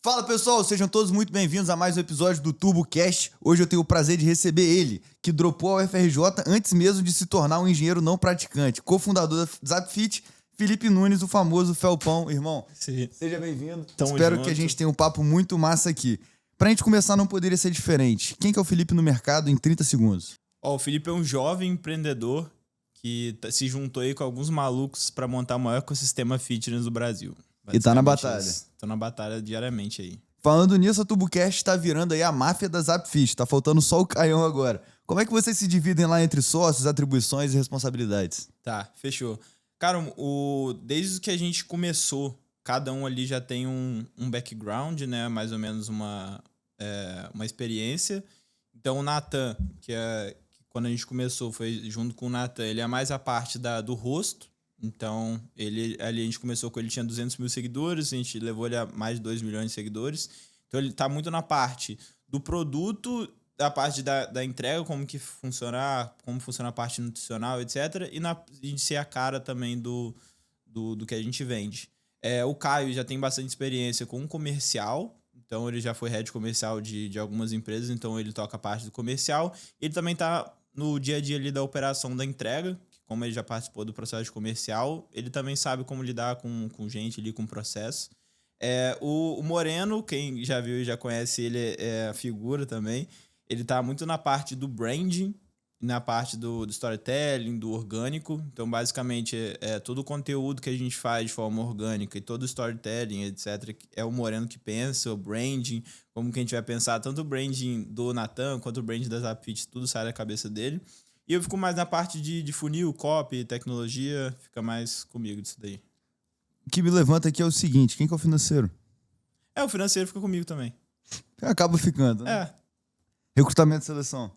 Fala pessoal, sejam todos muito bem-vindos a mais um episódio do TurboCast. Hoje eu tenho o prazer de receber ele, que dropou a UFRJ antes mesmo de se tornar um engenheiro não praticante, cofundador da Zapfit, Felipe Nunes, o famoso Felpão. Irmão, Sim. Seja bem-vindo. Tamo Espero junto. que a gente tenha um papo muito massa aqui. Pra gente começar, não poderia ser diferente. Quem que é o Felipe no mercado em 30 segundos? O Felipe é um jovem empreendedor que se juntou aí com alguns malucos para montar o maior ecossistema fitness do Brasil. E tá na batalha. Tô na batalha diariamente aí. Falando nisso, a TurboCast tá virando aí a máfia da Zapfit. Tá faltando só o Caião agora. Como é que vocês se dividem lá entre sócios, atribuições e responsabilidades? Tá, fechou. Cara, desde que a gente começou, cada um ali já tem um background, né? Mais ou menos uma experiência. Então o Nathan, que quando a gente começou, foi junto com o Nathan, ele é mais a parte do rosto. Então, ali a gente começou com ele, tinha 200 mil seguidores, a gente levou ele a mais de 2 milhões de seguidores. Então, ele tá muito na parte do produto, da parte da entrega, como funciona a parte nutricional, etc. E de ser a cara também do que a gente vende. O Caio já tem bastante experiência com comercial, então ele já foi head comercial de algumas empresas, então ele toca a parte do comercial. Ele também tá no dia a dia ali da operação da entrega, como ele já participou do processo comercial, ele também sabe como lidar com gente ali, com o processo. O Moreno, quem já viu e já conhece ele, é a figura também. Ele tá muito na parte do branding, na parte do storytelling, do orgânico. Então, basicamente, todo o conteúdo que a gente faz de forma orgânica e todo o storytelling, etc., é o Moreno que pensa, o branding, como que a gente vai pensar, tanto o branding do Nathan quanto o branding das Zapfit, tudo sai da cabeça dele. E eu fico mais na parte de funil, copy, tecnologia, fica mais comigo disso daí. O que me levanta aqui é o seguinte, quem que é o financeiro? O financeiro fica comigo também. Acaba ficando, né? Recrutamento e seleção.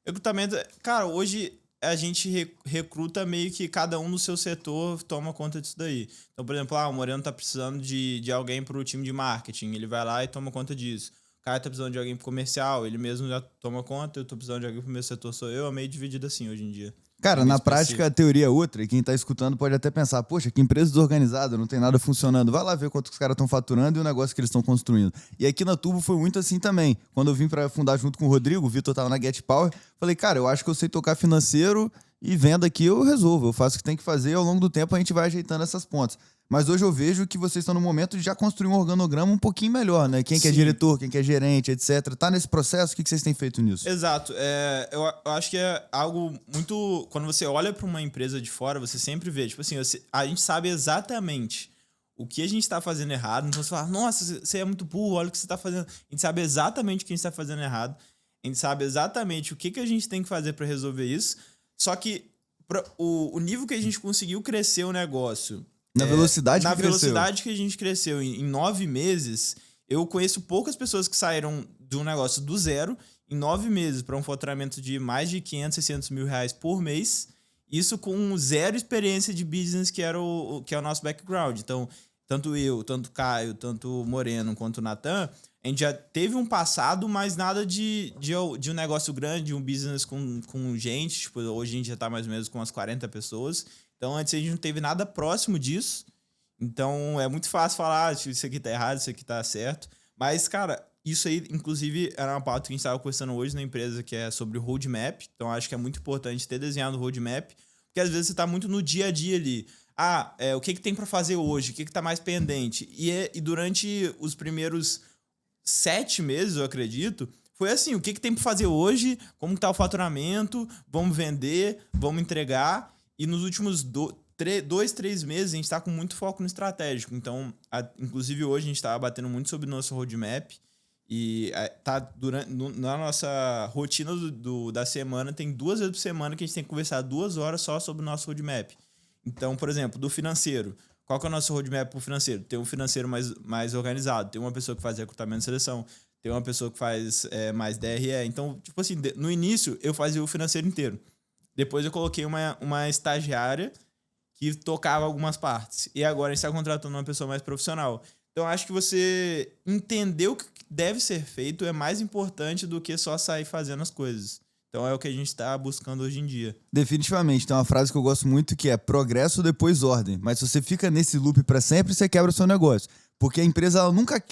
Recrutamento, cara, hoje a gente recruta meio que cada um no seu setor toma conta disso daí. Então, por exemplo, o Moreno tá precisando de alguém pro time de marketing, ele vai lá e toma conta disso. O Caio tá precisando de alguém pro comercial, ele mesmo já toma conta, eu tô precisando de alguém pro meu setor, sou eu, é meio dividido assim hoje em dia. Cara, na prática a teoria é outra, e quem tá escutando pode até pensar, poxa, que empresa desorganizada, não tem nada funcionando. Vai lá ver quanto os caras estão faturando e o negócio que eles estão construindo. E aqui na Turbo foi muito assim também. Quando eu vim pra fundar junto com o Rodrigo, o Vitor tava na Get Power, falei, cara, eu acho que eu sei tocar financeiro e venda aqui eu resolvo, eu faço o que tem que fazer e ao longo do tempo a gente vai ajeitando essas pontas. Mas hoje eu vejo que vocês estão no momento de já construir um organograma um pouquinho melhor, né? Quem que é diretor, quem que é gerente, etc. Tá nesse processo? O que vocês têm feito nisso? Exato. Eu acho que é algo muito... Quando você olha para uma empresa de fora, você sempre vê. Tipo assim, a gente sabe exatamente o que a gente está fazendo errado. Então você fala, nossa, você é muito burro, olha o que você está fazendo. A gente sabe exatamente o que a gente está fazendo errado. A gente sabe exatamente o que a gente tem que fazer para resolver isso. Só que o nível que a gente conseguiu crescer o negócio... Na velocidade que a gente cresceu em 9 meses, eu conheço poucas pessoas que saíram de um negócio do zero em 9 meses para um faturamento de mais de 500, 600 mil reais por mês. Isso com zero experiência de business, que é o nosso background. Então, tanto eu, tanto o Caio, tanto o Moreno quanto o Nathan, a gente já teve um passado, mas nada de um negócio grande, um business com gente. Tipo, hoje a gente já está mais ou menos com umas 40 pessoas. Então, antes a gente não teve nada próximo disso. Então, é muito fácil falar, isso aqui tá errado, isso aqui tá certo. Mas, cara, isso aí, inclusive, era uma pauta que a gente estava conversando hoje na empresa, que é sobre o roadmap. Então, acho que é muito importante ter desenhado o roadmap, porque às vezes você tá muito no dia a dia ali. O que tem para fazer hoje? O que tá mais pendente? E durante os primeiros 7 meses, eu acredito, foi assim, o que tem para fazer hoje? Como tá o faturamento? Vamos vender? Vamos entregar? E nos últimos 2, 3 meses, a gente está com muito foco no estratégico. Então, inclusive hoje, a gente estava batendo muito sobre o nosso roadmap. E na nossa rotina da semana, tem 2 vezes por semana que a gente tem que conversar 2 horas só sobre o nosso roadmap. Então, por exemplo, do financeiro. Qual que é o nosso roadmap para o financeiro? Tem um financeiro mais organizado. Tem uma pessoa que faz recrutamento e seleção. Tem uma pessoa que faz mais DRE. Então, tipo assim, no início, eu fazia o financeiro inteiro. Depois eu coloquei uma estagiária que tocava algumas partes. E agora a gente está contratando uma pessoa mais profissional. Então, acho que você entender o que deve ser feito é mais importante do que só sair fazendo as coisas. Então é o que a gente está buscando hoje em dia. Definitivamente, tem uma frase que eu gosto muito que é progresso depois ordem. Mas se você fica nesse loop para sempre, você quebra o seu negócio. Porque a empresa, ela nunca...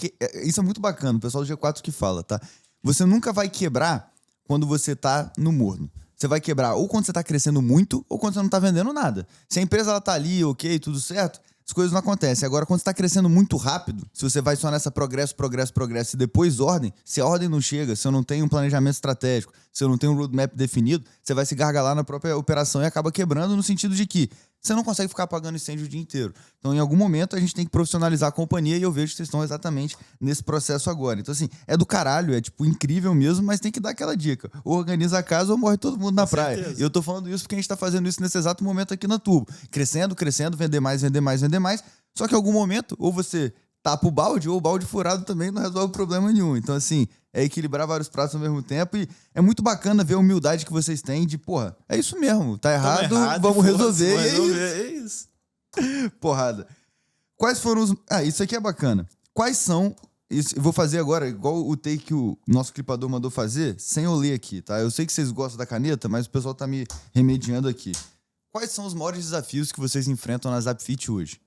Isso é muito bacana, o pessoal do G4 que fala, tá? Você nunca vai quebrar quando você tá no morno. Você vai quebrar ou quando você tá crescendo muito ou quando você não tá vendendo nada. Se a empresa ela tá ali, ok, tudo certo, as coisas não acontecem. Agora, quando você tá crescendo muito rápido, se você vai só nessa progresso e depois ordem, se a ordem não chega, se eu não tenho um planejamento estratégico, se eu não tenho um roadmap definido, você vai se gargalar na própria operação e acaba quebrando no sentido de que você não consegue ficar apagando incêndio o dia inteiro. Então, em algum momento, a gente tem que profissionalizar a companhia e eu vejo que vocês estão exatamente nesse processo agora. Então, assim, é do caralho, é tipo incrível mesmo, mas tem que dar aquela dica. Ou organiza a casa ou morre todo mundo na praia. certeza. E eu tô falando isso porque a gente tá fazendo isso nesse exato momento aqui na Turbo. Crescendo, vender mais. Só que em algum momento, ou você tapa o balde, ou o balde furado também não resolve problema nenhum. Então, assim, é equilibrar vários pratos ao mesmo tempo e é muito bacana ver a humildade que vocês têm de, porra, é isso mesmo, tá errado, vamos resolver. É isso. Porrada. Quais foram os... isso aqui é bacana. Quais são... Eu vou fazer agora, igual o take que o nosso clipador mandou fazer, sem eu ler aqui, tá? Eu sei que vocês gostam da caneta, mas o pessoal tá me remediando aqui. Quais são os maiores desafios que vocês enfrentam na Zapfit hoje?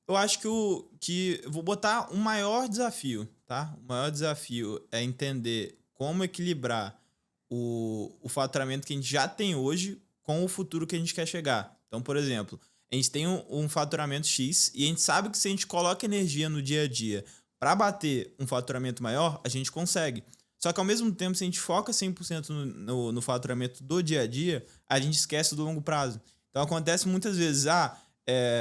Eu acho que eu vou botar um maior desafio, tá? O maior desafio é entender como equilibrar o faturamento que a gente já tem hoje com o futuro que a gente quer chegar. Então, por exemplo, a gente tem um faturamento X e a gente sabe que se a gente coloca energia no dia a dia para bater um faturamento maior, a gente consegue. Só que ao mesmo tempo, se a gente foca 100% no faturamento do dia a dia, a gente esquece do longo prazo. Então acontece muitas vezes,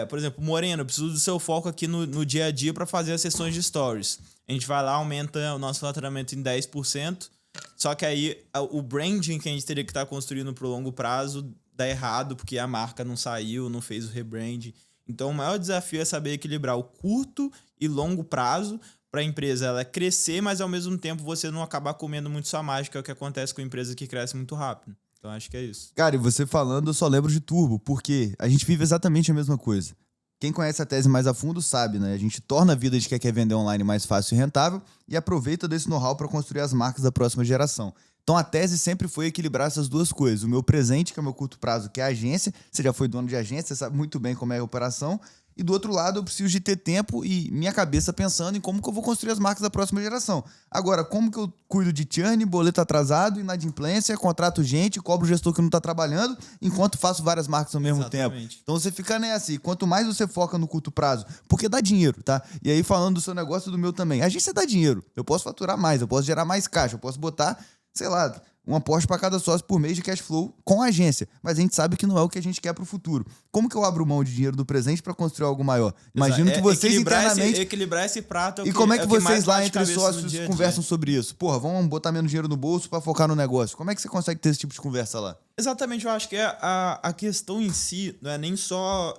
por exemplo, Moreno, eu preciso do seu foco aqui no dia a dia para fazer as sessões de stories. A gente vai lá, aumenta o nosso faturamento em 10%, só que aí o branding que a gente teria que estar construindo para o longo prazo dá errado, porque a marca não saiu, não fez o rebrand. Então o maior desafio é saber equilibrar o curto e longo prazo para a empresa ela crescer, mas ao mesmo tempo você não acabar comendo muito sua mágica, é o que acontece com a empresa que cresce muito rápido. Então acho que é isso. Cara, e você falando, eu só lembro de Turbo, porque a gente vive exatamente a mesma coisa. Quem conhece a tese mais a fundo sabe, né? A gente torna a vida de quem quer vender online mais fácil e rentável e aproveita desse know-how para construir as marcas da próxima geração. Então a tese sempre foi equilibrar essas duas coisas. O meu presente, que é o meu curto prazo, que é a agência. Você já foi dono de agência, você sabe muito bem como é a operação. E do outro lado, eu preciso de ter tempo e minha cabeça pensando em como que eu vou construir as marcas da próxima geração. Agora, como que eu cuido de churn, boleto atrasado, inadimplência, contrato gente, cobro o gestor que não está trabalhando, enquanto faço várias marcas ao mesmo tempo. Então você fica nessa. E quanto mais você foca no curto prazo, porque dá dinheiro, tá? E aí falando do seu negócio e do meu também. A agência dá dinheiro. Eu posso faturar mais, eu posso gerar mais caixa, eu posso botar, sei lá, um aporte para cada sócio por mês de cash flow com a agência. Mas a gente sabe que não é o que a gente quer para o futuro. Como que eu abro mão de dinheiro do presente para construir algo maior? Imagino que vocês internamente... Equilibrar esse prato é o E como é que vocês lá entre dia sócios conversam sobre isso? Porra, vamos botar menos dinheiro no bolso para focar no negócio. Como é que você consegue ter esse tipo de conversa lá? Exatamente, eu acho que a questão em si não é nem só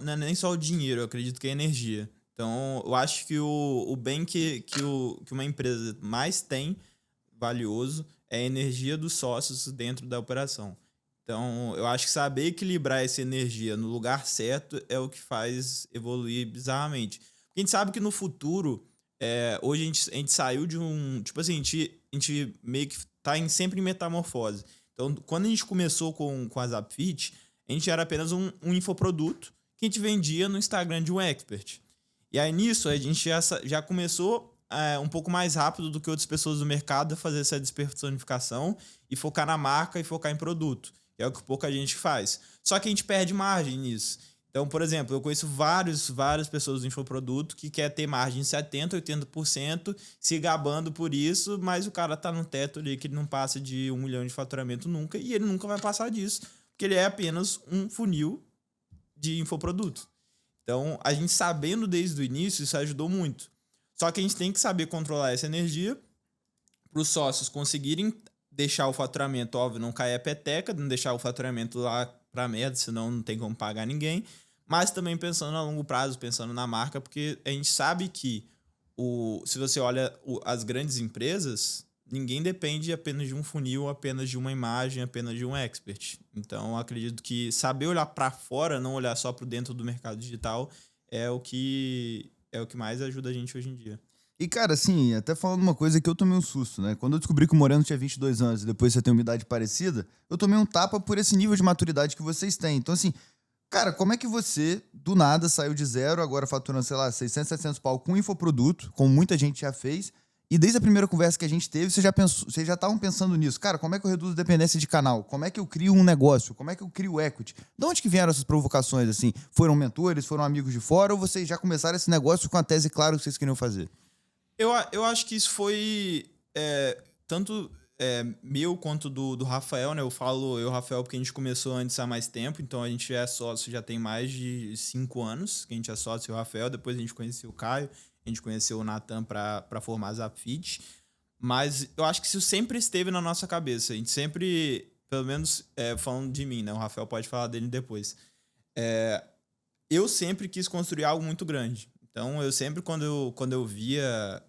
o dinheiro, eu acredito que é a energia. Então, eu acho que o bem que uma empresa mais tem, valioso, é a energia dos sócios dentro da operação. Então, eu acho que saber equilibrar essa energia no lugar certo é o que faz evoluir bizarramente. Porque a gente sabe que no futuro, hoje a gente saiu de um... Tipo assim, a gente meio que tá sempre em metamorfose. Então, quando a gente começou com a Zapfit, a gente era apenas um infoproduto que a gente vendia no Instagram de um expert. E aí, nisso, a gente já começou um pouco mais rápido do que outras pessoas do mercado a fazer essa despersonificação e focar na marca e focar em produto. É o que pouca gente faz. Só que a gente perde margem nisso. Então, por exemplo, eu conheço várias pessoas do infoproduto que quer ter margem de 70%, 80%, se gabando por isso, mas o cara tá no teto ali que ele não passa de 1 milhão de faturamento nunca, e ele nunca vai passar disso, porque ele é apenas um funil de infoproduto. Então, a gente sabendo desde o início, isso ajudou muito. Só que a gente tem que saber controlar essa energia para os sócios conseguirem deixar o faturamento, óbvio, não cair a peteca, não deixar o faturamento lá para merda, senão não tem como pagar ninguém, mas também pensando a longo prazo, pensando na marca, porque a gente sabe que se você olha as grandes empresas, ninguém depende apenas de um funil, apenas de uma imagem, apenas de um expert. Então, acredito que saber olhar para fora, não olhar só para dentro do mercado digital, é o que mais ajuda a gente hoje em dia. E, cara, assim, até falando uma coisa que eu tomei um susto, né? Quando eu descobri que o Moreno tinha 22 anos e depois você tem uma idade parecida, eu tomei um tapa por esse nível de maturidade que vocês têm. Então, assim, cara, como é que você, do nada, saiu de zero, agora faturando, sei lá, 600, 700 pau com infoproduto, como muita gente já fez, e desde a primeira conversa que a gente teve, vocês já estavam pensando nisso. Cara, como é que eu reduzo dependência de canal? Como é que eu crio um negócio? Como é que eu crio equity? De onde que vieram essas provocações, assim? Foram mentores, foram amigos de fora, ou vocês já começaram esse negócio com a tese clara que vocês queriam fazer? Eu acho que isso foi tanto meu quanto do Rafael, né? Eu falo eu, Rafael, porque a gente começou antes há mais tempo, então a gente é sócio já tem mais de 5 anos que a gente é sócio, e o Rafael, depois a gente conheceu o Caio, a gente conheceu o Natan para formar a Zapfit, mas eu acho que isso sempre esteve na nossa cabeça, a gente sempre, pelo menos falando de mim, né? O Rafael pode falar dele depois. Eu sempre quis construir algo muito grande. Então, eu sempre, quando eu via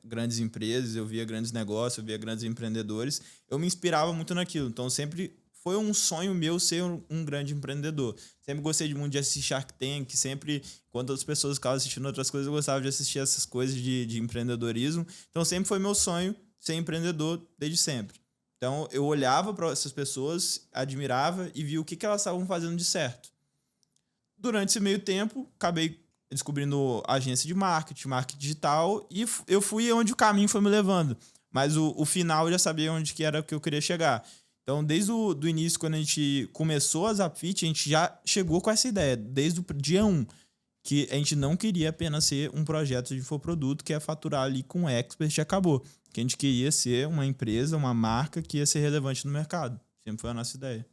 grandes empresas, eu via grandes negócios, eu via grandes empreendedores, eu me inspirava muito naquilo. Então, sempre foi um sonho meu ser um grande empreendedor. Sempre gostei muito de assistir Shark Tank, sempre, quando outras pessoas ficavam assistindo outras coisas, eu gostava de assistir essas coisas de empreendedorismo. Então, sempre foi meu sonho ser empreendedor desde sempre. Então, eu olhava para essas pessoas, admirava e via o que elas estavam fazendo de certo. Durante esse meio tempo, acabei descobrindo agência de marketing digital, e eu fui onde o caminho foi me levando. Mas o final eu já sabia onde que era que eu queria chegar. Então, desde o do início, quando a gente começou a Zapfit, a gente já chegou com essa ideia, desde o dia 1, que a gente não queria apenas ser um projeto de infoproduto que ia faturar ali com expert e acabou. Que a gente queria ser uma empresa, uma marca que ia ser relevante no mercado. Sempre foi a nossa ideia.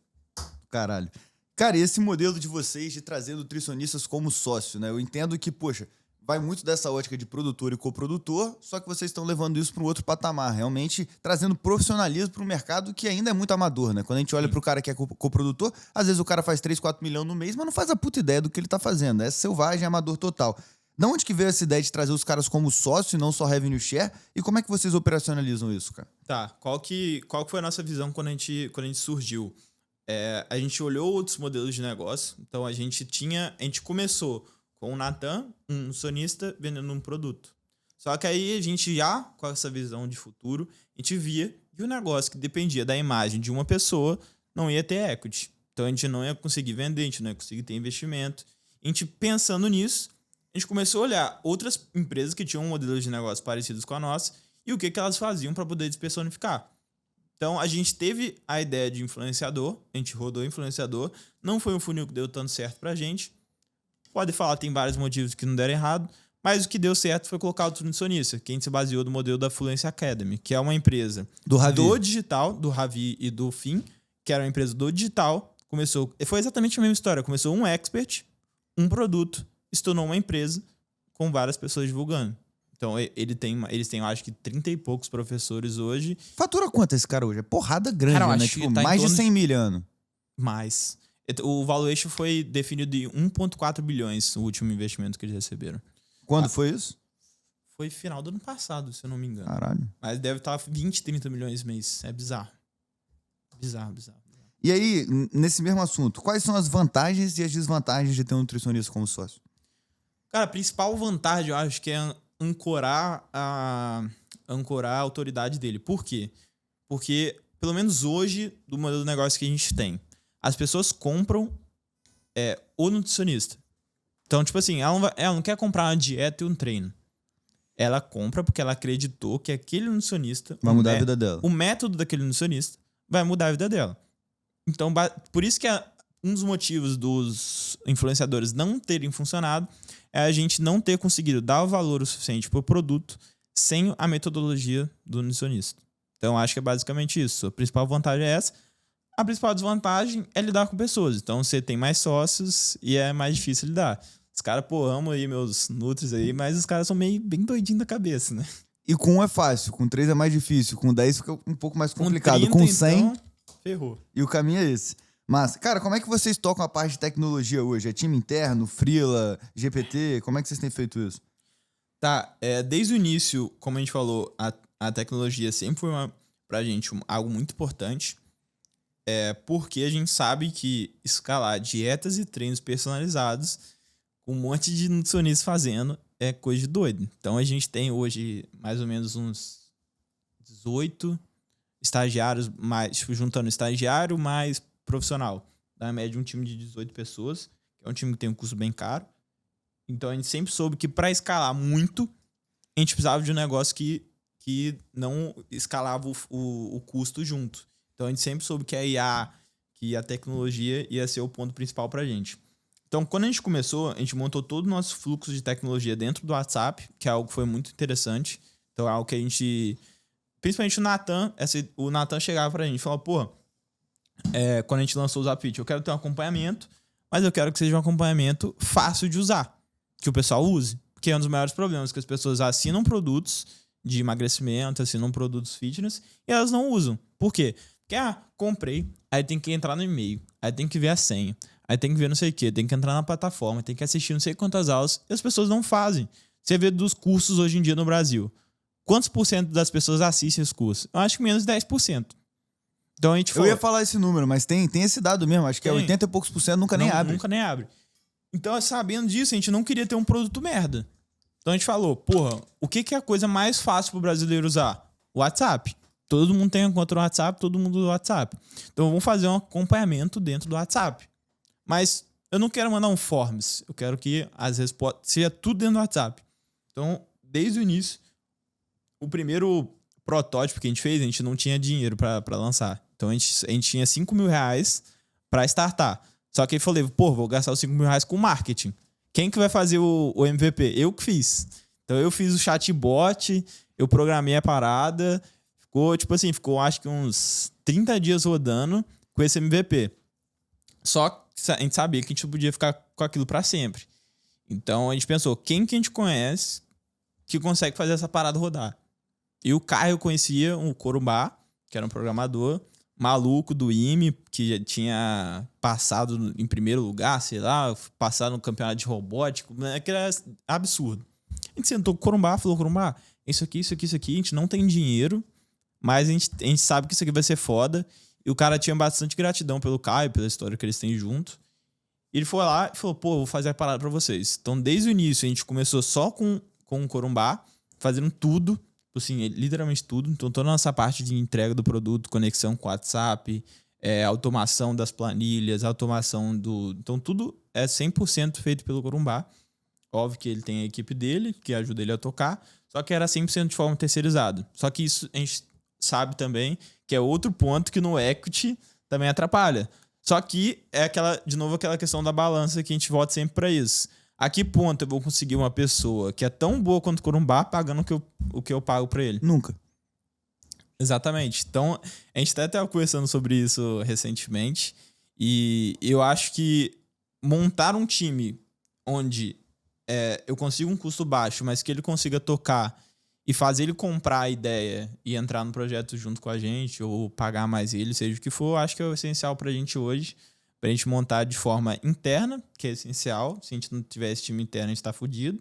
Caralho. Cara, e esse modelo de vocês de trazer nutricionistas como sócio, né? Eu entendo que, poxa, vai muito dessa ótica de produtor e coprodutor, só que vocês estão levando isso para um outro patamar, realmente trazendo profissionalismo para um mercado que ainda é muito amador, né? Quando a gente olha para o cara que é coprodutor, às vezes o cara faz 3, 4 milhões no mês, mas não faz a puta ideia do que ele tá fazendo. É selvagem, amador total. Da onde que veio essa ideia de trazer os caras como sócio e não só revenue share? E como é que vocês operacionalizam isso, cara? Tá, qual que foi a nossa visão quando a gente surgiu? A gente olhou outros modelos de negócio, então a gente começou com o Natan, um sonista, vendendo um produto. Só que aí a gente já, com essa visão de futuro, a gente via que o negócio que dependia da imagem de uma pessoa não ia ter equity. Então a gente não ia conseguir vender, a gente não ia conseguir ter investimento. A gente pensando nisso, a gente começou a olhar outras empresas que tinham modelos de negócio parecidos com a nossa e o que elas faziam para poder despersonificar. Então, a gente teve a ideia de influenciador, a gente rodou influenciador, não foi um funil que deu tanto certo pra gente. Pode falar, tem vários motivos que não deram errado, mas o que deu certo foi colocar o nutricionista, que a gente se baseou no modelo da Fluency Academy, que é uma empresa do digital, do Ravi e do Fim, que era uma empresa do digital. Foi exatamente a mesma história, começou um expert, um produto, se tornou uma empresa com várias pessoas divulgando. Então, eles têm, eu acho que 30 e poucos professores hoje. Fatura quanto esse cara hoje? É porrada grande, cara, né? Tipo, tá mais de 100 mil ano. Mais. O valuation foi definido em 1,4 bilhões, o último investimento que eles receberam. Quando foi isso? Foi final do ano passado, se eu não me engano. Caralho. Mas deve estar 20, 30 milhões mês. É bizarro. Bizarro. E aí, nesse mesmo assunto, quais são as vantagens e as desvantagens de ter um nutricionista como sócio? Cara, a principal vantagem, eu acho, que é ancorar a autoridade dele. Por quê? Porque, pelo menos hoje, do modelo de negócio que a gente tem, as pessoas compram o nutricionista. Então, tipo assim, ela não quer comprar uma dieta e um treino. Ela compra porque ela acreditou que aquele nutricionista vai mudar a vida dela. O método daquele nutricionista vai mudar a vida dela. Então, por isso que um dos motivos dos influenciadores não terem funcionado é a gente não ter conseguido dar o valor o suficiente para o produto sem a metodologia do nutricionista. Então, acho que é basicamente isso. A principal vantagem é essa. A principal desvantagem é lidar com pessoas. Então, você tem mais sócios e é mais difícil lidar. Os caras, amo aí meus nutris aí, mas os caras são meio bem doidinhos da cabeça, né? E com 1 é fácil, com 3 é mais difícil, com 10 fica um pouco mais complicado. Com 30, com 100, então, ferrou. E o caminho é esse. Mas, cara, como é que vocês tocam a parte de tecnologia hoje? É time interno, freela, GPT? Como é que vocês têm feito isso? Tá, desde o início, como a gente falou, a tecnologia sempre foi pra gente algo muito importante, porque a gente sabe que escalar dietas e treinos personalizados, com um monte de nutricionistas fazendo, é coisa de doido. Então a gente tem hoje mais ou menos uns 18 estagiários, mais, tipo, juntando estagiário mais profissional. Na média, um time de 18 pessoas, que é um time que tem um custo bem caro. Então a gente sempre soube que para escalar muito, a gente precisava de um negócio que não escalava o custo junto. Então a gente sempre soube que a IA, que a tecnologia ia ser o ponto principal pra gente. Então, quando a gente começou, a gente montou todo o nosso fluxo de tecnologia dentro do WhatsApp, que é algo que foi muito interessante. Então, é algo que a gente... Principalmente o Natan chegava pra gente e falava, pô, quando a gente lançou o Zapit, eu quero ter um acompanhamento, mas eu quero que seja um acompanhamento fácil de usar, que o pessoal use. Porque é um dos maiores problemas, que as pessoas assinam produtos de emagrecimento, assinam produtos fitness, e elas não usam. Por quê? Porque, comprei, aí tem que entrar no e-mail, aí tem que ver a senha, aí tem que ver não sei o quê, tem que entrar na plataforma, tem que assistir não sei quantas aulas, e as pessoas não fazem. Você vê dos cursos hoje em dia no Brasil. Quantos por cento das pessoas assistem esse curso? Eu acho que menos de 10%. Então a gente falou... Eu ia falar esse número, mas tem esse dado mesmo. Acho que é 80 e poucos por cento nunca nem abre. Nunca nem abre. Então, sabendo disso, a gente não queria ter um produto merda. Então a gente falou, porra, o que é a coisa mais fácil pro brasileiro usar? O WhatsApp. Todo mundo tem uma conta no WhatsApp, todo mundo usa o WhatsApp. Então vamos fazer um acompanhamento dentro do WhatsApp. Mas eu não quero mandar um forms. Eu quero que as respostas seja tudo dentro do WhatsApp. Então, desde o início, o primeiro protótipo que a gente não tinha dinheiro para lançar. Então a gente tinha R$5.000 para startar. Só que eu falei, pô, vou gastar os R$5.000 com marketing. Quem que vai fazer o MVP? Eu que fiz. Então eu fiz o chatbot, eu programei a parada, ficou acho que uns 30 dias rodando com esse MVP. Só que a gente sabia que a gente não podia ficar com aquilo para sempre. Então a gente pensou, quem que a gente conhece que consegue fazer essa parada rodar? E o Caio conhecia o Corumbá, que era um programador maluco do IME, que já tinha passado em primeiro lugar, sei lá, passado no campeonato de robótico, que era absurdo. A gente sentou com o Corumbá, falou, Corumbá, isso aqui, a gente não tem dinheiro, mas a gente sabe que isso aqui vai ser foda. E o cara tinha bastante gratidão pelo Caio, pela história que eles têm junto. E ele foi lá e falou, pô, vou fazer a parada pra vocês. Então, desde o início, a gente começou só com o Corumbá, fazendo tudo, assim, literalmente tudo. Então, toda a nossa parte de entrega do produto, conexão com o WhatsApp, automação das planilhas, automação do... Então, tudo é 100% feito pelo Corumbá. Óbvio que ele tem a equipe dele, que ajuda ele a tocar, só que era 100% de forma terceirizada. Só que isso a gente sabe também que é outro ponto que no equity também atrapalha. Só que é aquela questão da balança que a gente volta sempre para isso. A que ponto eu vou conseguir uma pessoa que é tão boa quanto o Corumbá pagando o que eu pago para ele? Nunca. Exatamente. Então, a gente até estava conversando sobre isso recentemente. E eu acho que montar um time onde eu consigo um custo baixo, mas que ele consiga tocar e fazer ele comprar a ideia e entrar no projeto junto com a gente, ou pagar mais ele, seja o que for, acho que é o essencial pra gente hoje, pra gente montar de forma interna, que é essencial. Se a gente não tiver esse time interno, a gente tá fudido,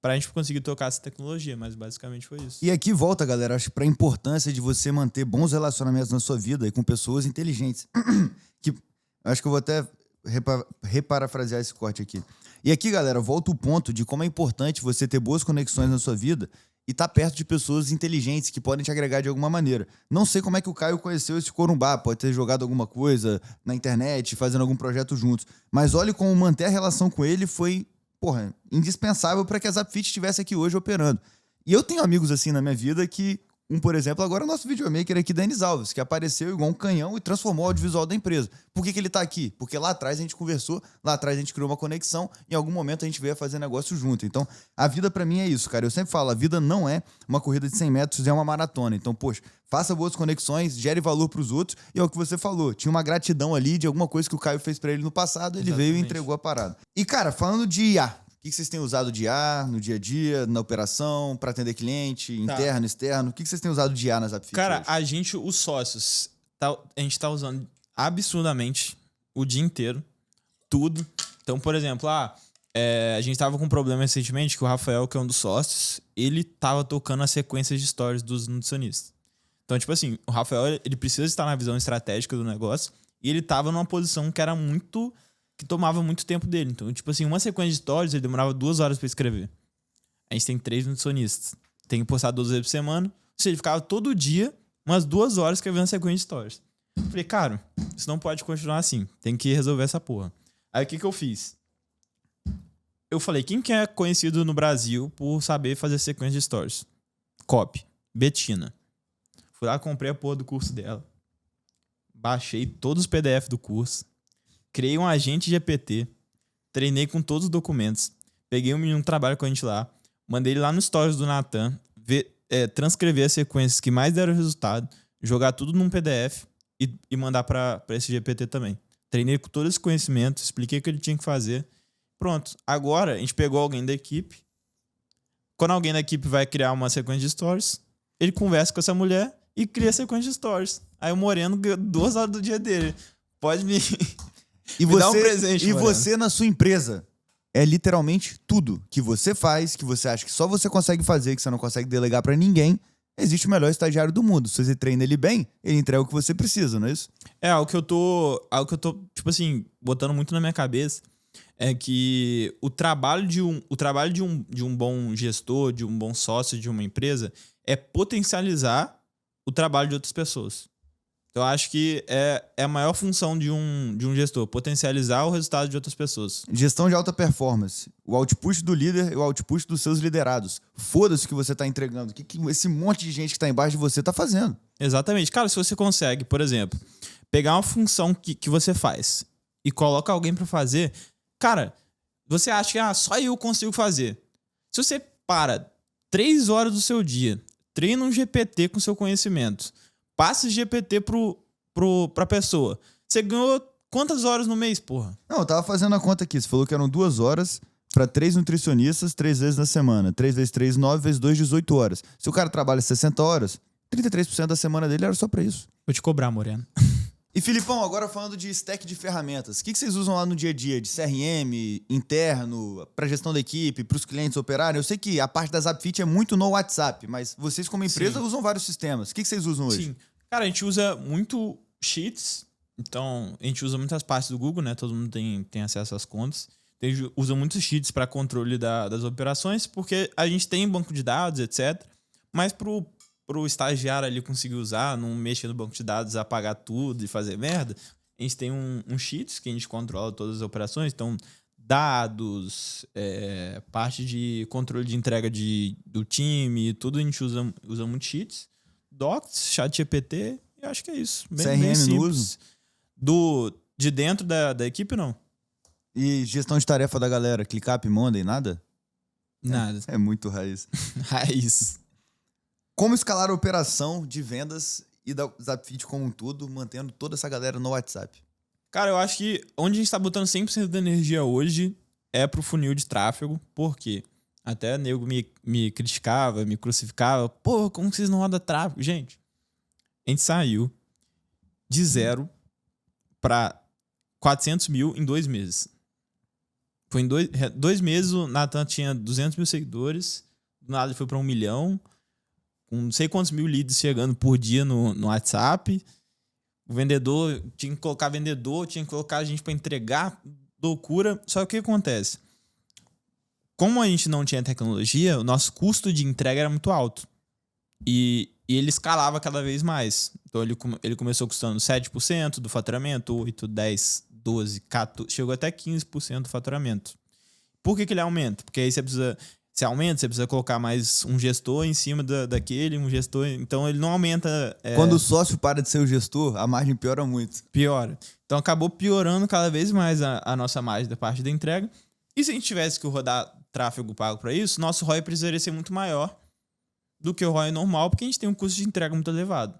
pra gente conseguir tocar essa tecnologia, mas basicamente foi isso. E aqui volta, galera, acho pra importância de você manter bons relacionamentos na sua vida e com pessoas inteligentes. Que acho que eu vou até reparafrasear esse corte aqui. E aqui, galera, volta o ponto de como é importante você ter boas conexões na sua vida e estar perto de pessoas inteligentes que podem te agregar de alguma maneira. Não sei como é que o Caio conheceu esse Corumbá, pode ter jogado alguma coisa na internet, fazendo algum projeto juntos, mas olhe como manter a relação com ele foi, indispensável para que a Zapfit estivesse aqui hoje operando. E eu tenho amigos assim na minha vida que, por exemplo, agora é o nosso videomaker aqui, Denis Alves, que apareceu igual um canhão e transformou o audiovisual da empresa. Por que ele tá aqui? Porque lá atrás a gente conversou, lá atrás a gente criou uma conexão, em algum momento a gente veio a fazer negócio junto. Então, a vida pra mim é isso, cara. Eu sempre falo, a vida não é uma corrida de 100 metros, é uma maratona. Então, poxa, faça boas conexões, gere valor pros outros, e é o que você falou. Tinha uma gratidão ali de alguma coisa que o Caio fez pra ele no passado, ele veio e entregou a parada. E, cara, falando de IA, o que vocês têm usado de IA no dia a dia, na operação, para atender cliente, interno, externo? O que vocês têm usado de IA nas Zapfit? Cara, os sócios, a gente tá usando absurdamente o dia inteiro, tudo. Então, por exemplo, a gente tava com um problema recentemente que o Rafael, que é um dos sócios, ele tava tocando as sequências de stories dos nutricionistas. Então, tipo assim, o Rafael, ele precisa estar na visão estratégica do negócio e ele tava numa posição que era que tomava muito tempo dele. Então, tipo assim, uma sequência de stories, ele demorava 2 horas pra escrever. A gente tem 3 nutricionistas. Tem que postar 12 vezes por semana. Ou seja, ele ficava todo dia, umas 2 horas, escrevendo sequência de stories. Falei, cara, isso não pode continuar assim. Tem que resolver essa porra. Aí o que eu fiz? Eu falei, quem que é conhecido no Brasil por saber fazer sequência de stories? Copy. Betina. Fui lá, comprei a porra do curso dela. Baixei todos os PDF do curso. Criei um agente GPT. Treinei com todos os documentos. Peguei um menino que trabalha com a gente lá. Mandei ele lá no stories do Natan. Transcrever as sequências que mais deram resultado. Jogar tudo num PDF. E mandar pra esse GPT também. Treinei com todo esse conhecimento. Expliquei o que ele tinha que fazer. Pronto. Agora, a gente pegou alguém da equipe. Quando alguém da equipe vai criar uma sequência de stories, ele conversa com essa mulher e cria a sequência de stories. Aí o Moreno ganhou 2 horas do dia dele. Pode me, E me dar um presente, E Moreno. você na sua empresa é literalmente tudo que você faz, que você acha que só você consegue fazer, que você não consegue delegar pra ninguém. Existe o melhor estagiário do mundo. Se você treina ele bem, ele entrega o que você precisa, não é isso? Algo que eu tô, tipo assim, botando muito na minha cabeça é que o trabalho de um bom gestor, de um bom sócio de uma empresa é potencializar o trabalho de outras pessoas. Então, eu acho que é a maior função de um gestor, potencializar o resultado de outras pessoas. Gestão de alta performance. O output do líder e o output dos seus liderados. Foda-se o que você tá entregando. O que esse monte de gente que tá embaixo de você tá fazendo? Exatamente. Cara, se você consegue, por exemplo, pegar uma função que você faz e coloca alguém pra fazer, cara, você acha que só eu consigo fazer. Se você para 3 horas do seu dia, treina um GPT com seu conhecimento, passa esse GPT pra pessoa, você ganhou quantas horas no mês, porra? Não, eu tava fazendo a conta aqui. Você falou que eram 2 horas pra 3 nutricionistas 3 vezes na semana. 3 vezes 3, 9 vezes 2, 18 horas. Se o cara trabalha 60 horas, 33% da semana dele era só pra isso. Vou te cobrar, Moreno. E Filipão, agora falando de stack de ferramentas, o que vocês usam lá no dia a dia? De CRM, interno, para gestão da equipe, para os clientes operarem? Eu sei que a parte da Zapfit é muito no WhatsApp, mas vocês como empresa usam vários sistemas. O que vocês usam hoje? Sim. Cara, a gente usa muito Sheets, então a gente usa muitas partes do Google, né? Todo mundo tem acesso às contas. A gente usa muitos Sheets para controle das operações, porque a gente tem banco de dados, etc. Mas pro estagiário ali conseguir usar, não mexer no banco de dados, apagar tudo e fazer merda, a gente tem um Sheets que a gente controla todas as operações. Então, dados, parte de controle de entrega do time, tudo a gente usa muito Sheets. Docs, ChatGPT, e acho que é isso. Bem CRM simples. no uso? De dentro da equipe, não. E gestão de tarefa da galera? ClickUp, Monday, nada? Nada. É muito raiz. Raiz. Como escalar a operação de vendas e da Zapfit como um todo, mantendo toda essa galera no WhatsApp? Cara, eu acho que onde a gente tá botando 100% da energia hoje é pro funil de tráfego. Por quê? Até nego me criticava, me crucificava. Pô, como que vocês não rodam tráfego? Gente, a gente saiu de 0 para 400 mil em 2 meses. Foi em 2 meses o Natan tinha 200 mil seguidores. Do nada ele foi para 1 milhão. Com não sei quantos mil leads chegando por dia no WhatsApp. O vendedor, tinha que colocar vendedor, tinha que colocar a gente para entregar. Loucura. Só que o que acontece? Como a gente não tinha tecnologia, o nosso custo de entrega era muito alto. E ele escalava cada vez mais. Então ele começou custando 7% do faturamento, 8%, 10%, 12%, 14%, chegou até 15% do faturamento. Por que ele aumenta? Porque aí você precisa colocar mais um gestor em cima daquele, um gestor. Então ele não aumenta. Quando o sócio para de ser o gestor, a margem piora muito. Piora. Então acabou piorando cada vez mais a nossa margem da parte da entrega. E se a gente tivesse que rodar tráfego pago para isso, nosso ROI precisaria ser muito maior do que o ROI normal, porque a gente tem um custo de entrega muito elevado.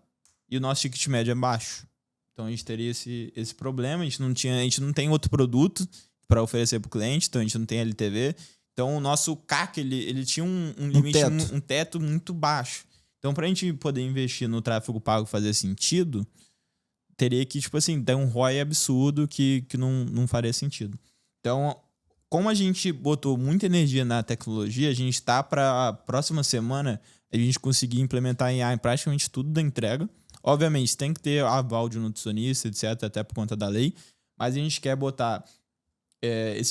E o nosso ticket médio é baixo. Então a gente teria esse problema. A gente não tem outro produto para oferecer para o cliente, então a gente não tem LTV. Então o nosso CAC ele tinha um limite, um teto muito baixo. Então para a gente poder investir no tráfego pago fazer sentido, teria que, tipo assim, ter um ROI absurdo que não faria sentido. Então, como a gente botou muita energia na tecnologia, a gente está para a próxima semana a gente conseguir implementar em praticamente tudo da entrega. Obviamente, tem que ter aval de um nutricionista, etc., até por conta da lei. Mas a gente quer botar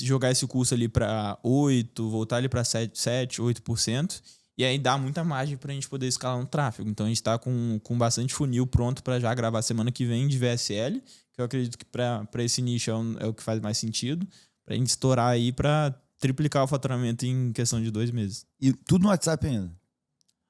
jogar esse custo ali para 8%, voltar ali para 7, 8%, e aí dá muita margem para a gente poder escalar no tráfego. Então a gente está com bastante funil pronto para já gravar semana que vem de VSL, que eu acredito que para esse nicho é o que faz mais sentido, para a gente estourar aí para triplicar o faturamento em questão de 2 meses. E tudo no WhatsApp ainda?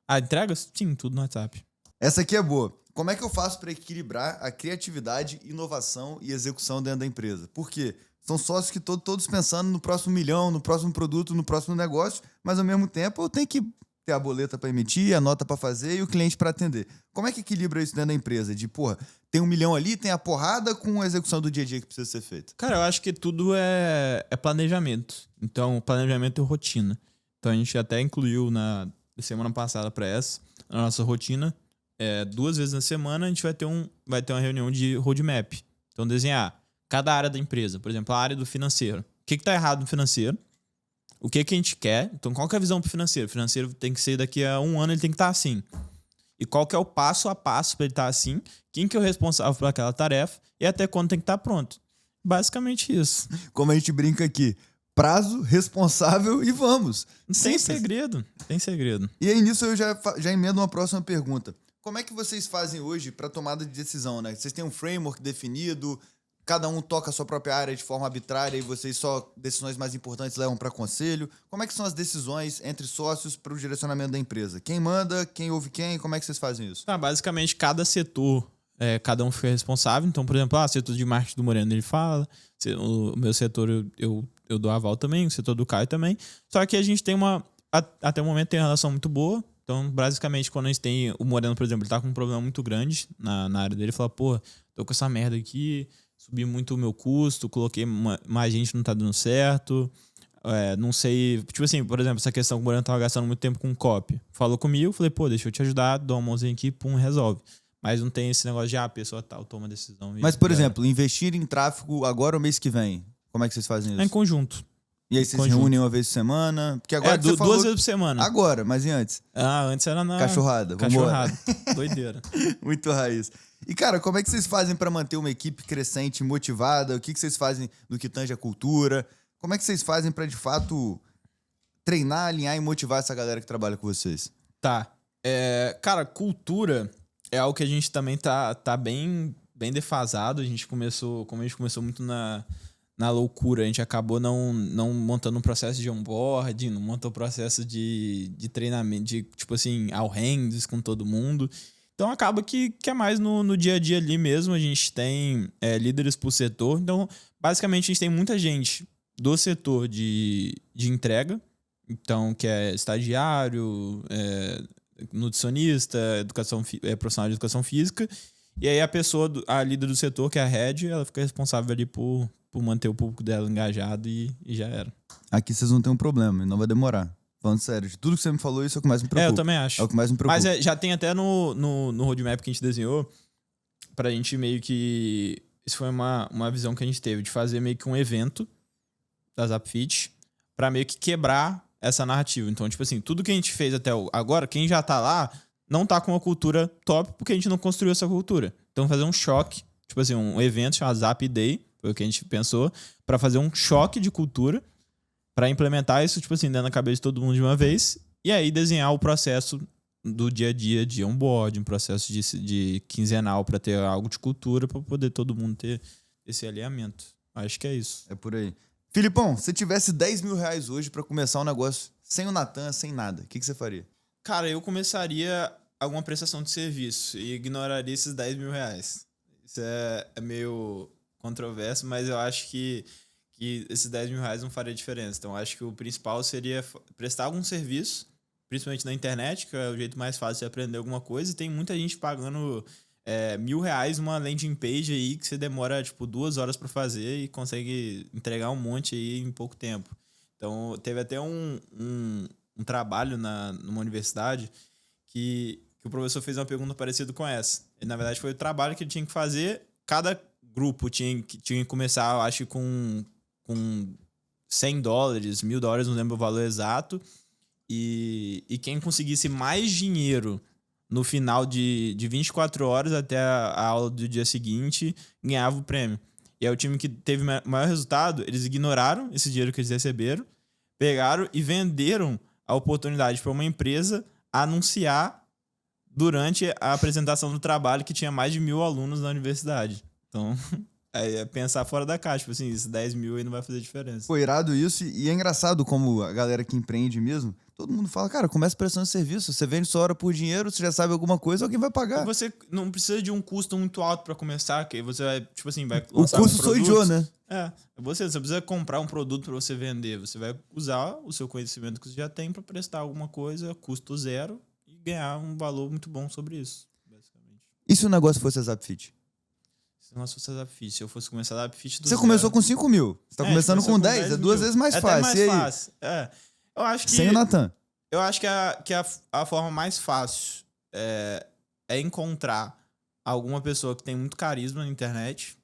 A entrega? Sim, tudo no WhatsApp. Essa aqui é boa. Como é que eu faço para equilibrar a criatividade, inovação e execução dentro da empresa? Por quê? São sócios que todos pensando no próximo milhão, no próximo produto, no próximo negócio, mas ao mesmo tempo eu tenho que ter a boleta para emitir, a nota para fazer e o cliente para atender. Como é que equilibra isso dentro da empresa? De, porra, tem 1 milhão ali, tem a porrada com a execução do dia a dia que precisa ser feita. Cara, eu acho que tudo é planejamento. Então, planejamento e rotina. Então, a gente até incluiu na semana passada para essa, na nossa rotina, 2 vezes na semana a gente vai ter uma reunião de roadmap. Então, desenhar cada área da empresa. Por exemplo, a área do financeiro. O que está errado no financeiro? O que a gente quer? Então, qual que é a visão pro financeiro? O financeiro tem que ser daqui a 1 ano, ele tem que estar assim. E qual que é o passo a passo para ele estar assim? Quem que é o responsável por aquela tarefa? E até quando tem que estar pronto? Basicamente isso. Como a gente brinca aqui, prazo, responsável e vamos. Tem segredo, tem segredo. E aí nisso eu já emendo uma próxima pergunta. Como é que vocês fazem hoje para tomada de decisão, né? Vocês têm um framework definido, cada um toca a sua própria área de forma arbitrária e vocês só decisões mais importantes levam para conselho. Como é que são as decisões entre sócios para o direcionamento da empresa? Quem manda, quem ouve quem, como é que vocês fazem isso? Basicamente, cada setor, cada um fica responsável. Então, por exemplo, o setor de marketing do Moreno, ele fala. O meu setor, eu dou aval também, o setor do Caio também. Só que a gente tem até o momento tem uma relação muito boa. Então, basicamente, quando a gente tem o Moreno, por exemplo, ele tá com um problema muito grande na área dele, ele fala, pô, tô com essa merda aqui, subi muito o meu custo, coloquei mais gente, não tá dando certo. Não sei, tipo assim, por exemplo, essa questão que o Moreno tava gastando muito tempo com copy. Falou comigo, falei, pô, deixa eu te ajudar, dou uma mãozinha aqui, pum, resolve. Mas não tem esse negócio de, a pessoa tal toma a decisão. Mas, por exemplo, investir em tráfego agora ou mês que vem? Como é que vocês fazem isso? Em conjunto. E aí vocês reúnem uma vez por semana? Porque agora você falou 2 vezes por semana. Agora, mas e antes? Antes era na... Cachorrada. Cachorrada. Doideira. Muito raiz. E, cara, como é que vocês fazem para manter uma equipe crescente, motivada? O que vocês fazem no que tange a cultura? Como é que vocês fazem para, de fato, treinar, alinhar e motivar essa galera que trabalha com vocês? Tá. Cara, cultura é algo que a gente também tá bem defasado. Como a gente começou muito na loucura, a gente acabou não montando um processo de onboarding, não montou um processo de treinamento, de, tipo assim, all hands com todo mundo. Então acaba que é mais no dia a dia ali mesmo. A gente tem líderes por setor. Então, basicamente, a gente tem muita gente do setor de entrega, então, que é estagiário, nutricionista, profissional de educação física. E aí a líder do setor, que é a head, ela fica responsável ali por manter o público dela engajado e já era. Aqui vocês não têm um problema, não vai demorar. Falando sério, de tudo que você me falou, isso é o que mais me preocupa. Eu também acho. É o que mais me preocupa. Mas já tem até no roadmap que a gente desenhou, pra gente meio que... Isso foi uma visão que a gente teve, de fazer meio que um evento da Zapfit pra meio que quebrar essa narrativa. Então, tipo assim, tudo que a gente fez até agora, quem já tá lá, não tá com uma cultura top, porque a gente não construiu essa cultura. Então, fazer um choque, tipo assim, um evento chamado Zap Day, foi o que a gente pensou, pra fazer um choque de cultura, pra implementar isso, tipo assim, dentro da cabeça de todo mundo de uma vez, e aí desenhar o processo do dia a dia de onboarding, um processo de quinzenal pra ter algo de cultura, pra poder todo mundo ter esse alinhamento. Acho que é isso. É por aí. Filipão, se tivesse 10 mil reais hoje pra começar um negócio sem o Natan, sem nada, o que você faria? Cara, eu começaria alguma prestação de serviço e ignoraria esses 10 mil reais. Isso é meio controverso, mas eu acho que esses 10 mil reais não faria diferença. Então, eu acho que o principal seria prestar algum serviço, principalmente na internet, que é o jeito mais fácil de aprender alguma coisa. E tem muita gente pagando R$1.000 uma landing page aí que você demora, tipo, 2 horas para fazer e consegue entregar um monte aí em pouco tempo. Então, teve até um trabalho numa universidade que o professor fez uma pergunta parecida com essa. E, na verdade, foi o trabalho que ele tinha que fazer. Cada grupo tinha que começar, eu acho, com $100, $1.000, não lembro o valor exato. E quem conseguisse mais dinheiro no final de 24 horas até a aula do dia seguinte, ganhava o prêmio. E aí o time que teve maior resultado, eles ignoraram esse dinheiro que eles receberam, pegaram e venderam a oportunidade para uma empresa anunciar durante a apresentação do trabalho que tinha mais de 1.000 alunos na universidade. Então, é pensar fora da caixa. Tipo assim, esses 10 mil aí não vai fazer diferença. Pô, irado isso. E é engraçado como a galera que empreende mesmo, todo mundo fala, cara, começa prestando serviço. Você vende sua hora por dinheiro, você já sabe alguma coisa, alguém vai pagar. E você não precisa de um custo muito alto para começar, que você vai, tipo assim, vai O lançar custo um sou produto. eu, né? Você precisa comprar um produto para você vender. Você vai usar o seu conhecimento que você já tem para prestar alguma coisa, custo zero, e ganhar um valor muito bom sobre isso, basicamente. E se o negócio fosse a Zapfit? Se não fosse a Zapfit, se eu fosse começar a Zapfit do Você zero, começou com 5 mil. Você tá começando com 10, 10 é 2 mil. vezes mais É fácil. até mais E aí? fácil. Eu acho que... Sem o Natan. Eu acho que a forma mais fácil é encontrar alguma pessoa que tem muito carisma na internet.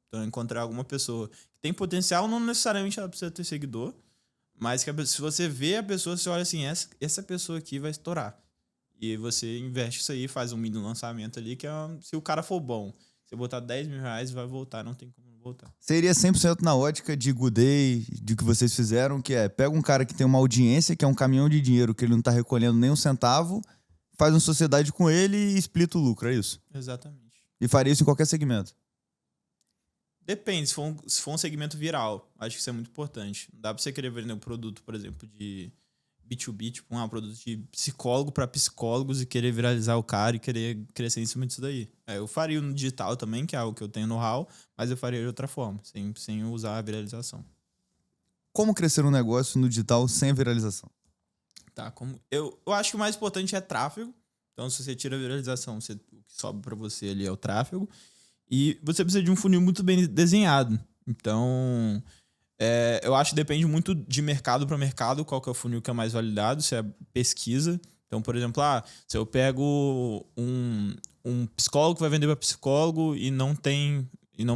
Então, encontrar alguma pessoa que tem potencial, não necessariamente ela precisa ter seguidor, mas que se você vê a pessoa, você olha assim, essa pessoa aqui vai estourar. E você investe isso aí, faz um mini lançamento ali, que se o cara for bom, você botar 10 mil reais, vai voltar, não tem como não voltar. Seria 100% na ótica de Good Day, de que vocês fizeram, que pega um cara que tem uma audiência, que é um caminhão de dinheiro, que ele não tá recolhendo nem um centavo, faz uma sociedade com ele e explita o lucro, é isso? Exatamente. E faria isso em qualquer segmento? Depende, se for um segmento viral, acho que isso é muito importante. Não dá pra você querer vender um produto, por exemplo, de B2B, tipo um produto de psicólogo para psicólogos e querer viralizar o cara e querer crescer em cima disso daí. Eu faria no digital também, que é algo que eu tenho know-how, mas eu faria de outra forma, sem usar a viralização. Como crescer um negócio no digital sem a viralização? Tá, eu acho que o mais importante é tráfego. Então, se você tira a viralização, o que sobe para você ali é o tráfego. E você precisa de um funil muito bem desenhado. Então, eu acho que depende muito de mercado para mercado, qual que é o funil que é mais validado, se é pesquisa. Então, por exemplo, se eu pego um psicólogo que vai vender para psicólogo e não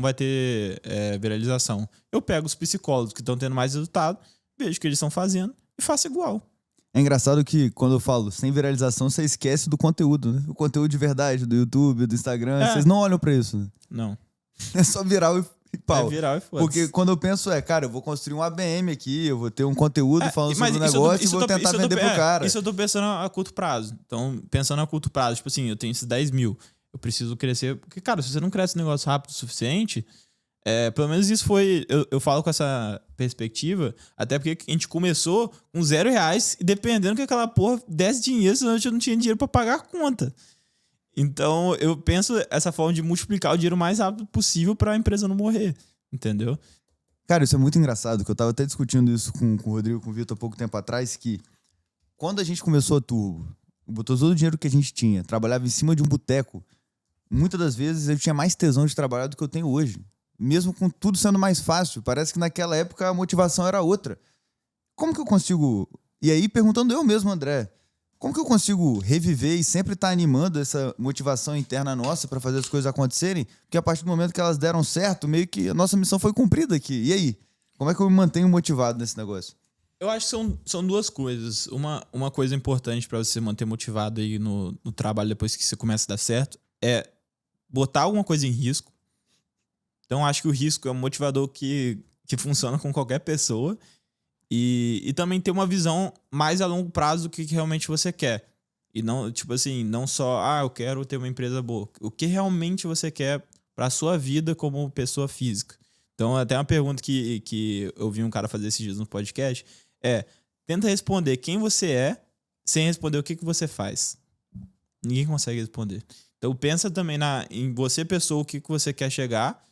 vai ter viralização. Eu pego os psicólogos que estão tendo mais resultado, vejo o que eles estão fazendo e faço igual. É engraçado que quando eu falo sem viralização, você esquece do conteúdo, né? O conteúdo de verdade, do YouTube, do Instagram, vocês não olham pra isso, né? Não. É só viral e pau. É viral e foda-se. Porque quando eu penso cara, eu vou construir um ABM aqui, eu vou ter um conteúdo falando sobre o negócio e vou tentar vender pro cara. Isso eu tô pensando a curto prazo. Então, pensando a curto prazo, tipo assim, eu tenho esses 10 mil, eu preciso crescer. Porque, cara, se você não cresce um negócio rápido o suficiente, pelo menos isso foi... Eu falo com essa perspectiva, até porque a gente começou com R$0 e dependendo que aquela porra desse dinheiro, senão a gente não tinha dinheiro pra pagar a conta. Então, eu penso essa forma de multiplicar o dinheiro o mais rápido possível pra empresa não morrer, entendeu? Cara, isso é muito engraçado, que eu tava até discutindo isso com o Rodrigo e com o Vitor há pouco tempo atrás, que quando a gente começou a Turbo, botou todo o dinheiro que a gente tinha, trabalhava em cima de um boteco, muitas das vezes eu tinha mais tesão de trabalhar do que eu tenho hoje. Mesmo com tudo sendo mais fácil, parece que naquela época a motivação era outra. Como que eu consigo... E aí, perguntando eu mesmo, André, como que eu consigo reviver e sempre estar animando essa motivação interna nossa para fazer as coisas acontecerem? Porque a partir do momento que elas deram certo, meio que a nossa missão foi cumprida aqui. E aí? Como é que eu me mantenho motivado nesse negócio? Eu acho que são duas coisas. Uma coisa importante para você manter motivado aí no trabalho depois que você começa a dar certo é botar alguma coisa em risco. Então, acho que o risco é um motivador que funciona com qualquer pessoa. E também ter uma visão mais a longo prazo do que realmente você quer. E não, tipo assim, não só, eu quero ter uma empresa boa. O que realmente você quer para a sua vida como pessoa física. Então, até uma pergunta que eu vi um cara fazer esses dias no podcast tenta responder quem você é sem responder o que você faz. Ninguém consegue responder. Então, pensa também em você, pessoa, o que você quer chegar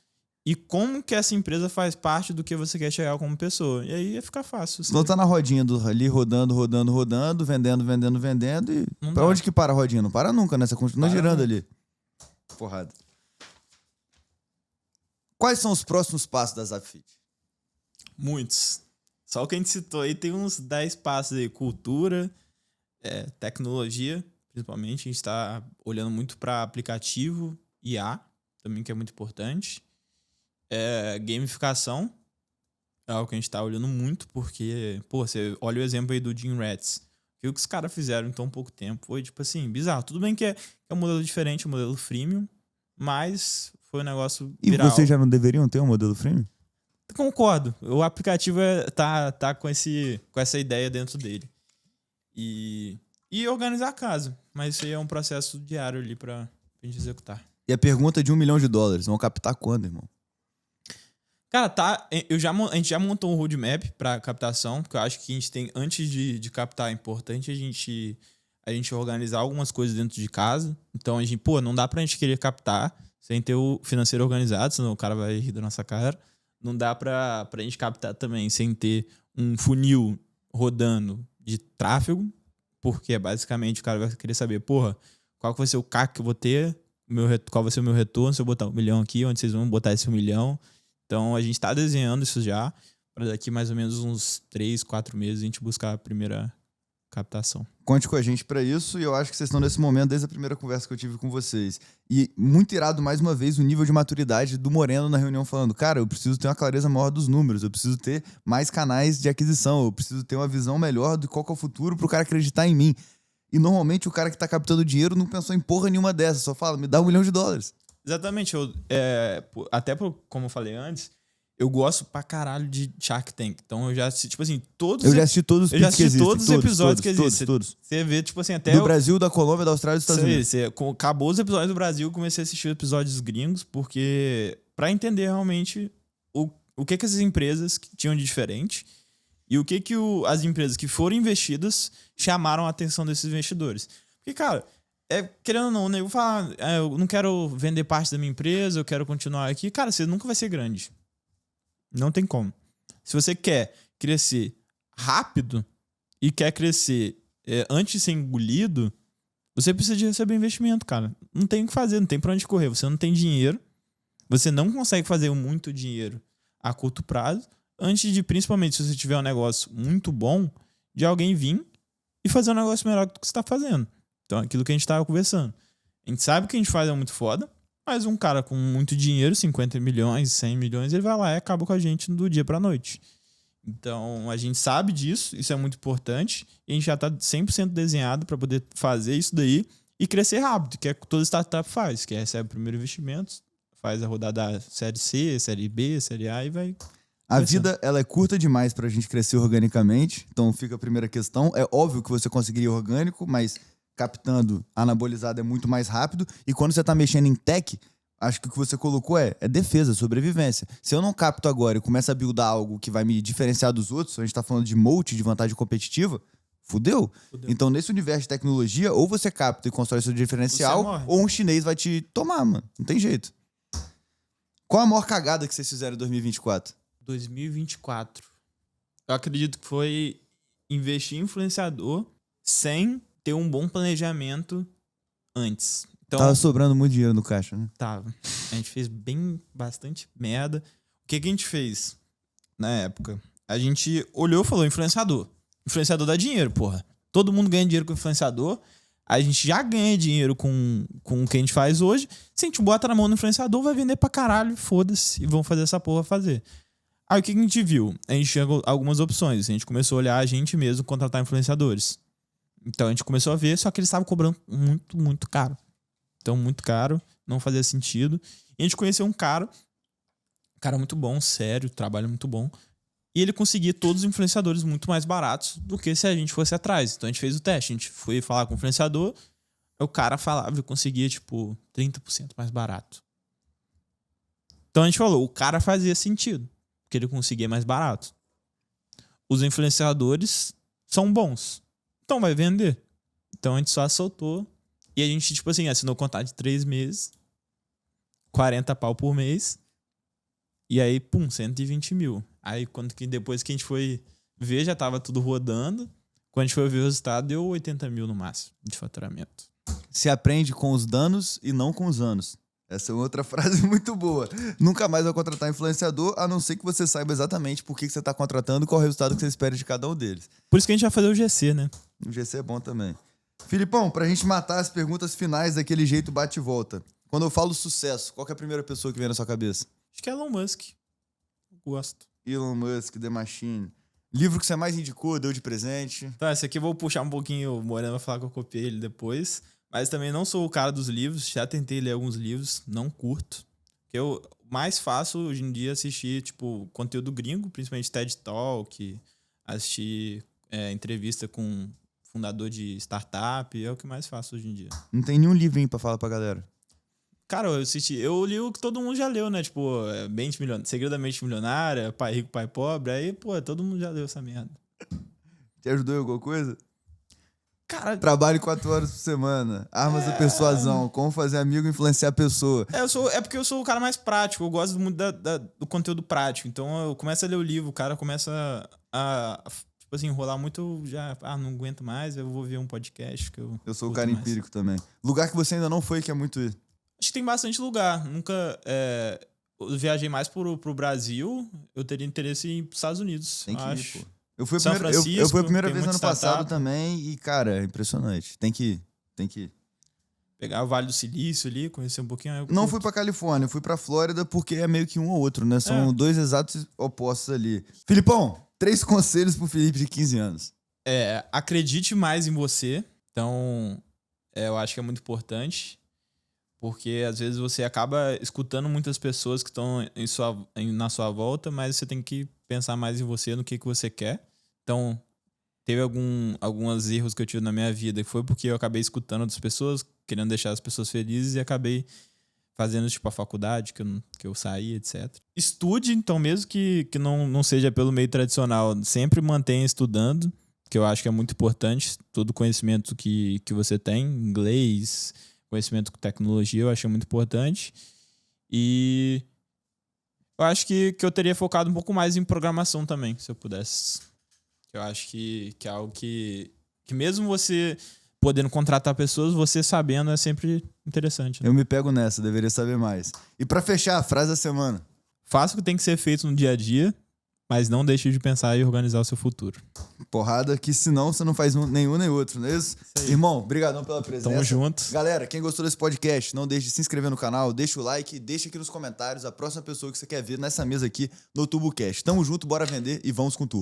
e como que essa empresa faz parte do que você quer chegar como pessoa. E aí ia ficar fácil. Não tá na rodinha ali, rodando, vendendo. E pra onde que para a rodinha? Não para nunca, né? Você continua girando ali. Porrada. Quais são os próximos passos da Zapfit? Muitos. Só o que a gente citou aí tem uns 10 passos aí. Cultura, tecnologia, principalmente. A gente tá olhando muito para aplicativo, IA, também que é muito importante. Gamificação é algo que a gente tá olhando muito, porque, você olha o exemplo aí do Gym Rats. O que os caras fizeram em tão pouco tempo foi, tipo assim, bizarro. Tudo bem que é um modelo diferente, um modelo freemium, mas foi um negócio E viral. vocês já não deveriam ter um modelo freemium? Concordo. O aplicativo tá com essa ideia dentro dele. E organizar a casa. Mas isso aí é um processo diário ali pra gente executar. E a pergunta de $1 milhão, vão captar quando, irmão? Cara, a gente já montou um roadmap pra captação, porque eu acho que a gente tem, antes de captar, é importante a gente organizar algumas coisas dentro de casa. Então a gente, não dá pra gente querer captar sem ter o financeiro organizado, senão o cara vai rir da nossa cara. Não dá pra gente captar também sem ter um funil rodando de tráfego, porque basicamente o cara vai querer saber, qual que vai ser o CAC que eu vou ter, qual vai ser o meu retorno se eu botar $1 milhão aqui, onde vocês vão botar esse $1 milhão. Então a gente tá desenhando isso já, para daqui mais ou menos uns 3, 4 meses a gente buscar a primeira captação. Conte com a gente pra isso, e eu acho que vocês estão nesse momento desde a primeira conversa que eu tive com vocês. E muito irado, mais uma vez, o nível de maturidade do Moreno na reunião falando, cara, eu preciso ter uma clareza maior dos números, eu preciso ter mais canais de aquisição, eu preciso ter uma visão melhor de qual que é o futuro pro cara acreditar em mim. E normalmente o cara que tá captando dinheiro não pensou em porra nenhuma dessas, só fala, me dá $1 milhão. Exatamente. Como eu falei antes, eu gosto pra caralho de Shark Tank. Então eu já assisti, Eu já assisti todos os eu já assisti que existem, todos os episódios que existem. Todos. Você vê, até... Do Brasil, da Colômbia, da Austrália e dos Estados Unidos. Acabou os episódios do Brasil, eu comecei a assistir episódios gringos, porque... Pra entender realmente o que essas empresas tinham de diferente e o que as empresas que foram investidas chamaram a atenção desses investidores. Porque, cara... querendo ou não, né? Eu falo, eu não quero vender parte da minha empresa, eu quero continuar aqui. Cara, você nunca vai ser grande. Não tem como. Se você quer crescer rápido e quer crescer antes de ser engolido, você precisa de receber investimento, cara. Não tem o que fazer, não tem pra onde correr. Você não tem dinheiro, você não consegue fazer muito dinheiro a curto prazo, antes de, principalmente se você tiver um negócio muito bom, de alguém vir e fazer um negócio melhor do que você tá fazendo. Então, aquilo que a gente tava conversando. A gente sabe que a gente faz é muito foda, mas um cara com muito dinheiro, 50 milhões, 100 milhões, ele vai lá e acaba com a gente do dia pra noite. Então, a gente sabe disso, isso é muito importante, e a gente já tá 100% desenhado para poder fazer isso daí e crescer rápido, que é o que toda startup faz, que recebe o primeiro investimento, faz a rodada série C, série B, série A e vai... A vida, ela é curta demais pra gente crescer organicamente, então fica a primeira questão. É óbvio que você conseguiria orgânico, mas... captando anabolizado é muito mais rápido. E quando você tá mexendo em tech, acho que o que você colocou é defesa, sobrevivência. Se eu não capto agora e começo a buildar algo que vai me diferenciar dos outros, a gente tá falando de moat, de vantagem competitiva, fudeu. Então, nesse universo de tecnologia, ou você capta e constrói seu diferencial, ou um chinês vai te tomar, mano. Não tem jeito. Qual a maior cagada que vocês fizeram em 2024? 2024. Eu acredito que foi investir em influenciador sem ter um bom planejamento antes. Então, tava sobrando muito dinheiro no caixa, né? Tava. A gente fez bastante merda. O que a gente fez na época? A gente olhou e falou, influenciador. Influenciador dá dinheiro, porra. Todo mundo ganha dinheiro com influenciador. A gente já ganha dinheiro com o que a gente faz hoje. Se a gente bota na mão do influenciador, vai vender pra caralho, foda-se. E vão fazer essa porra fazer. Aí o que a gente viu? A gente tinha algumas opções. A gente começou a olhar a gente mesmo contratar influenciadores. Então a gente começou a ver, só que eles estavam cobrando muito, muito caro. Então, muito caro, não fazia sentido. E a gente conheceu um cara muito bom, sério, trabalho muito bom. E ele conseguia todos os influenciadores muito mais baratos do que se a gente fosse atrás. Então a gente fez o teste, a gente foi falar com o influenciador, o cara falava e conseguia, 30% mais barato. Então a gente falou, o cara fazia sentido, porque ele conseguia mais barato. Os influenciadores são bons. Então vai vender. Então a gente só soltou. E a gente, assinou contrato de 3 meses. 40 pau por mês. E aí, 120 mil. Aí depois que a gente foi ver, já tava tudo rodando. Quando a gente foi ver o resultado, deu 80 mil no máximo de faturamento. Se aprende com os danos e não com os anos. Essa é outra frase muito boa. Nunca mais vai contratar influenciador, a não ser que você saiba exatamente por que você está contratando e qual é o resultado que você espera de cada um deles. Por isso que a gente vai fazer o GC, né? O GC é bom também. Filipão, pra gente matar as perguntas finais daquele jeito bate e volta. Quando eu falo sucesso, qual que é a primeira pessoa que vem na sua cabeça? Acho que é Elon Musk. Gosto. Elon Musk, The Machine. Livro que você mais indicou, deu de presente? Tá, esse aqui eu vou puxar um pouquinho, o Moreno vai falar que eu copiei ele depois. Mas também não sou o cara dos livros, já tentei ler alguns livros, não curto. Porque eu mais faço hoje em dia assistir, tipo, conteúdo gringo, principalmente TED Talk, assistir entrevista com fundador de startup, é o que mais faço hoje em dia. Não tem nenhum livrinho pra falar pra galera. Cara, eu li o que todo mundo já leu, né? Tipo, Segredo da Mente Milionária, Pai Rico, Pai Pobre. Aí, pô, todo mundo já leu essa merda. Te ajudou em alguma coisa? Cara, Trabalhe 4 horas por semana. Armas da persuasão. Como fazer amigo e influenciar a pessoa. é porque eu sou o cara mais prático. Eu gosto muito do conteúdo prático. Então, eu começo a ler o livro, o cara começa tipo assim, enrolar muito, já... não aguento mais, eu vou ver um podcast que eu Eu sou o curto cara mais. empírico também. Lugar que você ainda não foi, que é muito ir. Acho que tem bastante lugar. Nunca... eu viajei mais pro Brasil. Eu teria interesse em ir pros Estados Unidos. Tem que acho. ir, pô. Eu fui São eu Francisco, fui a primeira tem vez muita ano passado startup. também e, cara, é impressionante. Tem que ir. Pegar o Vale do Silício ali, conhecer um pouquinho. Eu Não curto. fui pra Califórnia, eu fui pra Flórida porque é meio que um ou outro, né? São dois exatos opostos ali. Filipão, 3 conselhos pro Felipe de 15 anos. Acredite mais em você. Então, eu acho que é muito importante. Porque às vezes você acaba escutando muitas pessoas que estão na sua volta, mas você tem que pensar mais em você, no que você quer. Então, teve alguns erros que eu tive na minha vida, que foi porque eu acabei escutando outras pessoas, querendo deixar as pessoas felizes, e acabei fazendo tipo a faculdade, que eu saí, etc. Estude, então, mesmo que não seja pelo meio tradicional, sempre mantenha estudando, que eu acho que é muito importante. Todo conhecimento que você tem, inglês, conhecimento com tecnologia, eu acho muito importante. E eu acho que eu teria focado um pouco mais em programação também, se eu pudesse. Eu acho que é algo que mesmo você podendo contratar pessoas, você sabendo é sempre interessante. Né? Eu me pego nessa, deveria saber mais. E pra fechar, a frase da semana. Faça o que tem que ser feito no dia a dia, mas não deixe de pensar e organizar o seu futuro. Porrada, que senão você não faz nenhum nem outro, não é isso? Irmão, brigadão pela presença. Tamo junto. Galera, quem gostou desse podcast, não deixe de se inscrever no canal, deixa o like, deixa aqui nos comentários a próxima pessoa que você quer ver nessa mesa aqui no TuboCast. Tamo junto, bora vender e vamos com tudo.